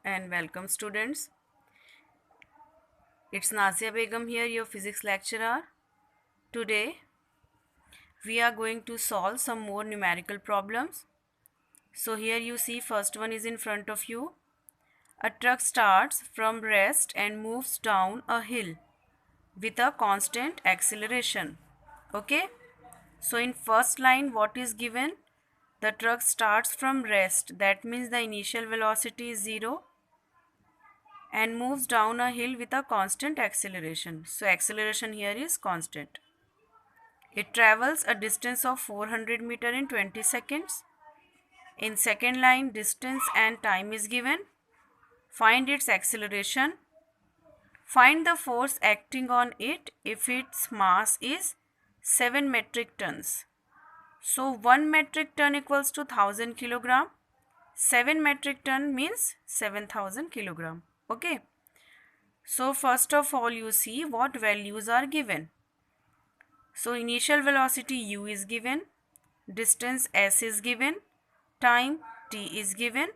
and welcome students. It's Nazia Begum here, your physics lecturer. Today we are going to solve some more numerical problems. So here you see first one is in front of you. A truck starts from rest and moves down a hill with a constant acceleration. Okay? So in first line what is given? The truck starts from rest. That means the initial velocity is 0 and moves down a hill with a constant acceleration. So acceleration here is constant. It travels a distance of 400 meter in 20 seconds. In second line, distance and time is given. Find its acceleration. Find the force acting on it if its mass is 7 metric tons. So 1 metric ton equals to 1000 kilogram. 7 metric ton means 7000 kilogram. Okay. So first of all you see what values are given. So initial velocity u is given, distance s is given, time t is given,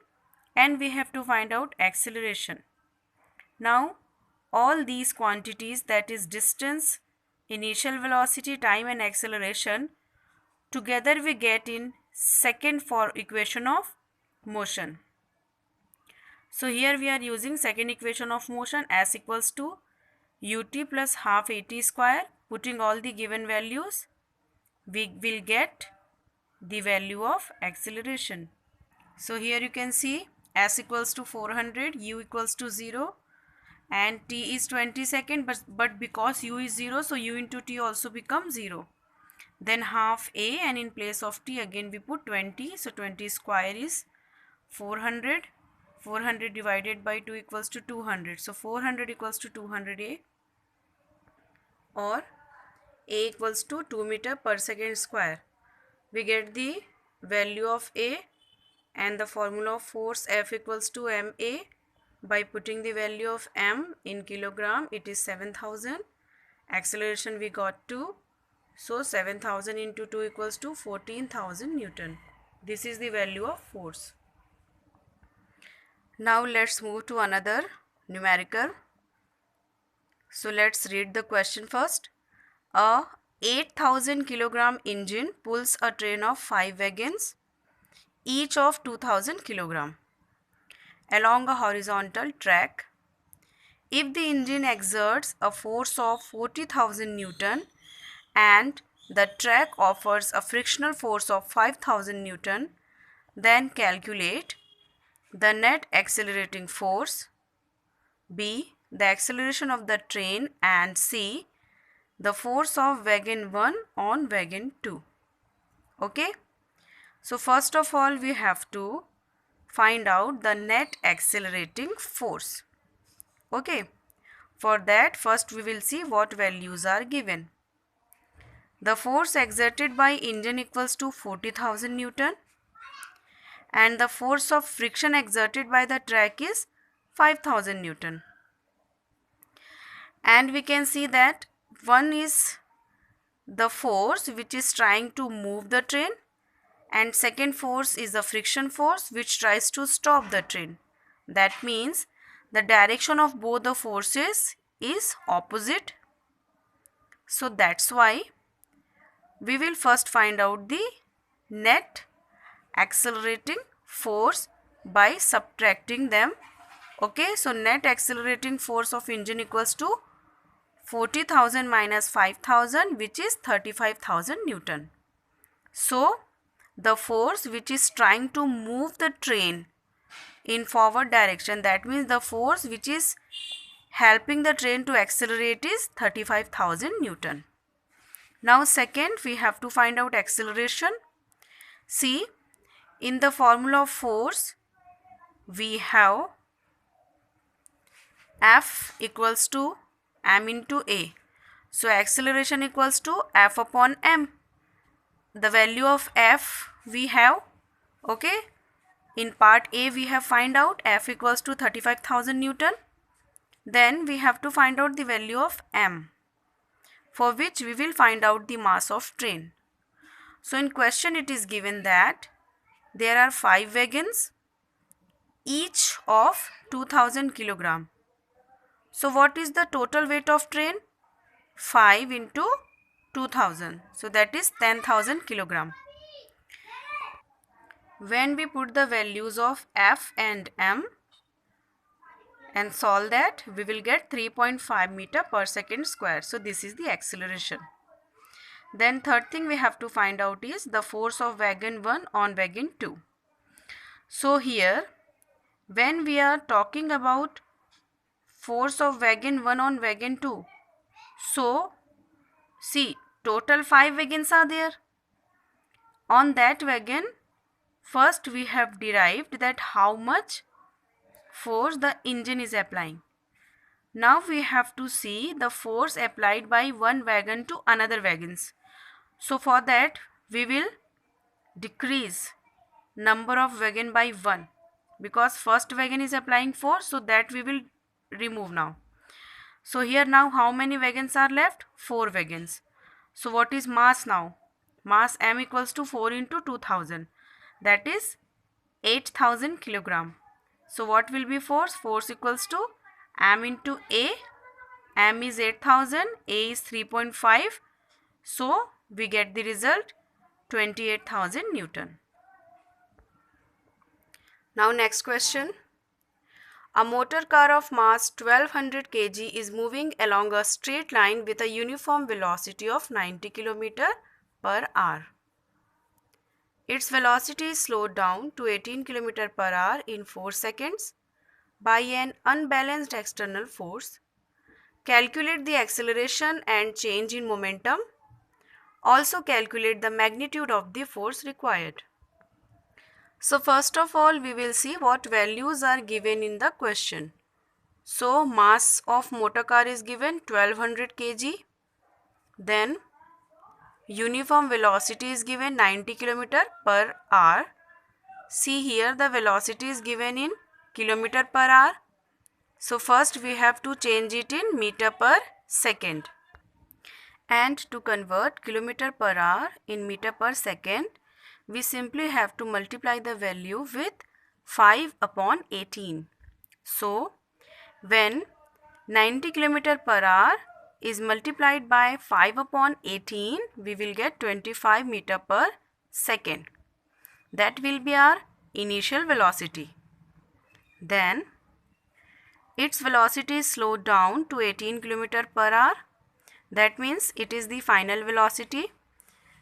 and we have to find out acceleration. Now all these quantities, that is distance, initial velocity, time and acceleration, together we get in second for equation of motion. So here we are using second equation of motion, s equals to ut plus half at square. Putting all the given values, we will get the value of acceleration. So here you can see s equals to 400, u equals to 0 and t is 20 seconds, but because u is 0, so u into t also becomes 0. Then half a, and in place of t again we put 20, so 20 square is 400. 400 divided by 2 equals to 200. So 400 equals to 200a, or a equals to 2 meter per second square. We get the value of a and the formula of force F equals to ma. By putting the value of m in kilogram, it is 7000. Acceleration we got 2. So 7000 into 2 equals to 14,000 Newton. This is the value of force. Now let's move to another numerical. So let's read the question first. A 8000 kilogram engine pulls a train of 5 wagons, each of 2000 kilogram, along a horizontal track. If the engine exerts a force of 40,000 Newton and the track offers a frictional force of 5,000 Newton, then calculate the net accelerating force, B, the acceleration of the train, and C, the force of wagon 1 on wagon 2. Okay. So first of all we have to find out the net accelerating force. Okay. For that first we will see what values are given. The force exerted by engine equals to 40,000 Newton and the force of friction exerted by the track is 5,000 Newton. And we can see that one is the force which is trying to move the train, and second force is the friction force which tries to stop the train. That means the direction of both the forces is opposite. So that's why we will first find out the net accelerating force by subtracting them. Okay, so net accelerating force of engine equals to 40,000 minus 5,000, which is 35,000 Newton. So the force which is trying to move the train in forward direction, that means the force which is helping the train to accelerate is 35,000 Newton. Now second we have to find out acceleration. See, in the formula of force we have F equals to m into a. So acceleration equals to F upon m. The value of F we have, okay, in part A we have find out F equals to 35,000 Newton. Then we have to find out the value of m, for which we will find out the mass of train. So in question it is given that there are 5 wagons, each of 2000 kilogram. So what is the total weight of train? 5 into 2000. So that is 10,000 kilogram. When we put the values of F and M and solve that, we will get 3.5 meter per second square. So this is the acceleration. Then third thing we have to find out is the force of wagon 1 on wagon 2. So here when we are talking about force of wagon 1 on wagon 2, so see, total 5 wagons are there. On that wagon, first we have derived that how much force the engine is applying. Now we have to see the force applied by one wagon to another wagons. So for that we will decrease number of wagon by 1, because first wagon is applying force, so that we will remove now. So here now how many wagons are left? 4 wagons. So what is mass now? Mass M equals to 4 into 2000, that is 8000 kilogram. So what will be force? Force equals to M into A. M is 8000, A is 3.5. So we get the result 28,000 Newton. Now next question. A motor car of mass 1200 kg is moving along a straight line with a uniform velocity of 90 km per hour. Its velocity is slowed down to 18 km per hour in 4 seconds by an unbalanced external force. Calculate the acceleration and change in momentum. Also calculate the magnitude of the force required. So first of all we will see what values are given in the question. So mass of motor car is given 1200 kg. Then uniform velocity is given 90 km per hour. See here the velocity is given in kilometer per hour. So first we have to change it in meter per second. And to convert kilometer per hour in meter per second, we simply have to multiply the value with 5 upon 18. So when 90 km per hour is multiplied by 5 upon 18, we will get 25 meter per second. That will be our initial velocity. Then its velocity is slowed down to 18 km per hour. That means it is the final velocity.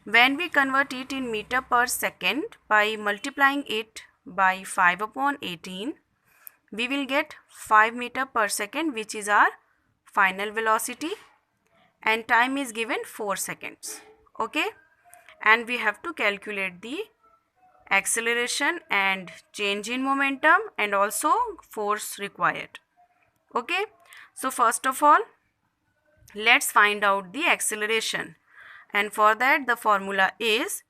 When we convert it in meter per second by multiplying it by 5 upon 18, we will get 5 meter per second, which is our final velocity, and time is given 4 seconds. Okay, and we have to calculate the acceleration and change in momentum and also force required. Okay, so first of all let's find out the acceleration, and for that the formula is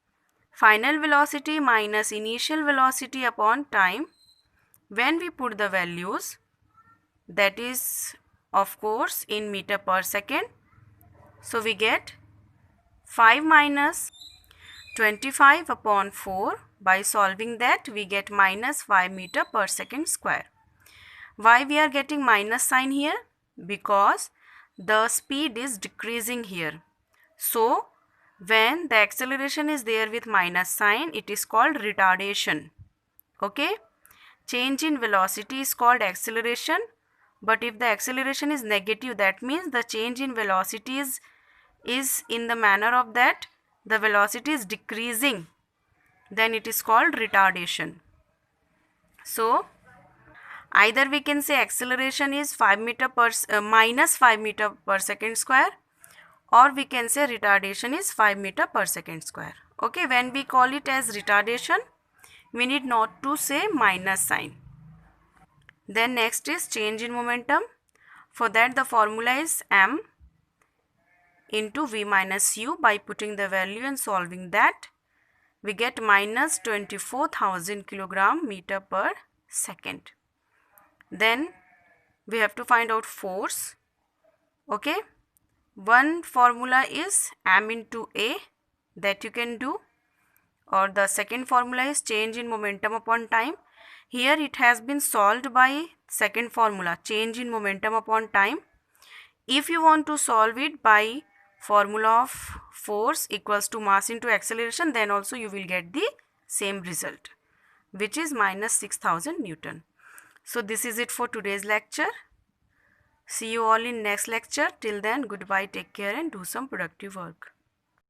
final velocity minus initial velocity upon time. When we put the values, that is of course in meter per second, so we get 5 minus 25 upon 4. By solving that we get minus 5 meter per second square. Why we are getting minus sign here? Because the speed is decreasing here. So when the acceleration is there with minus sign, it is called retardation. Okay, change in velocity is called acceleration, but if the acceleration is negative, that means the change in velocity is in the manner of that the velocity is decreasing, then it is called retardation. So either we can say acceleration is minus 5 meter per second square, or we can say retardation is 5 meter per second square. Okay, when we call it as retardation, we need not to say minus sign. Then next is change in momentum. For that the formula is m into v minus u. By putting the value and solving that, we get minus 24,000 kilogram meter per second. Then we have to find out force. Okay, one formula is m into a, that you can do, or the second formula is change in momentum upon time. Here it has been solved by second formula, change in momentum upon time. If you want to solve it by formula of force equals to mass into acceleration, then also you will get the same result, which is minus 6000 Newton. So this is it for today's lecture. See you all in next lecture. Till then, goodbye, take care and do some productive work.